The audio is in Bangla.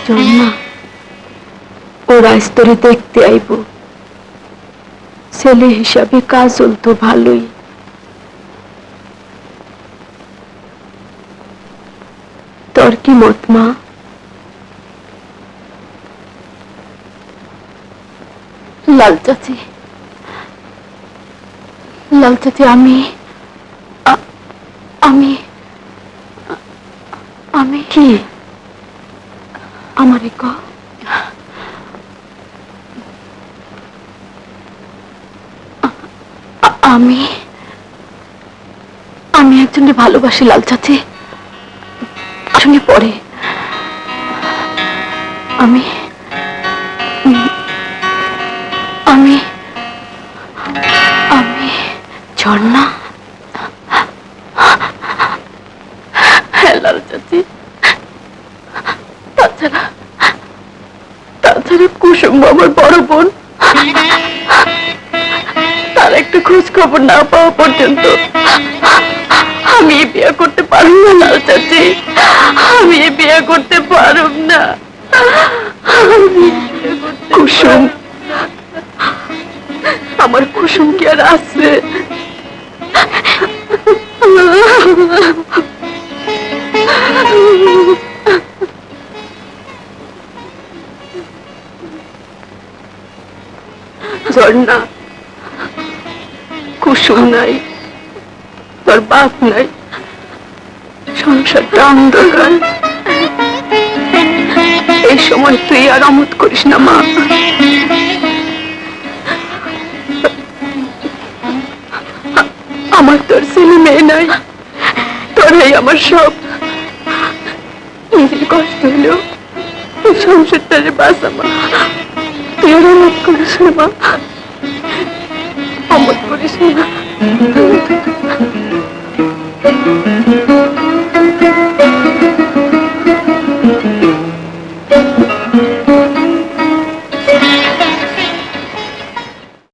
জন্মা ও রাজতরে দেখতে আইব। ছেলে হিসাবে কাজল তো ভালোই। তোর কি মত মা? লাল চাচি, লাল চাচি, আমি আমি আমি কি আমারে ক? আমি আমি একজনকে ভালোবাসি লাল চাচি। সঙ্গে পড়ে আমি আমি আমি ঝর্ণা। হ্যাঁ লাল চাচি, তাছাড়া কুসুম আমার বড় বোন, তার একটা খোঁজ খবর না পাওয়া পর্যন্ত আমি বিয়ে করতে পারব না লাল চাচি। আমি বিয়ে করতে পারব না। কুসুম, আমার কুসুম কি আর আছে? ঝর্ণা, কুসুম নাই, তোর বাপ নাই, সংসারটা অন্ধকার। এই সময় তুই আর অমত করিস না মা। আমার তোর ছেলে মেয়ে নাই, তোরাই আমার সব। নিজের কষ্ট হলেও সংসারটারে বাঁচা মা। তুই আর অমত করিস না মা, অমত করিস না।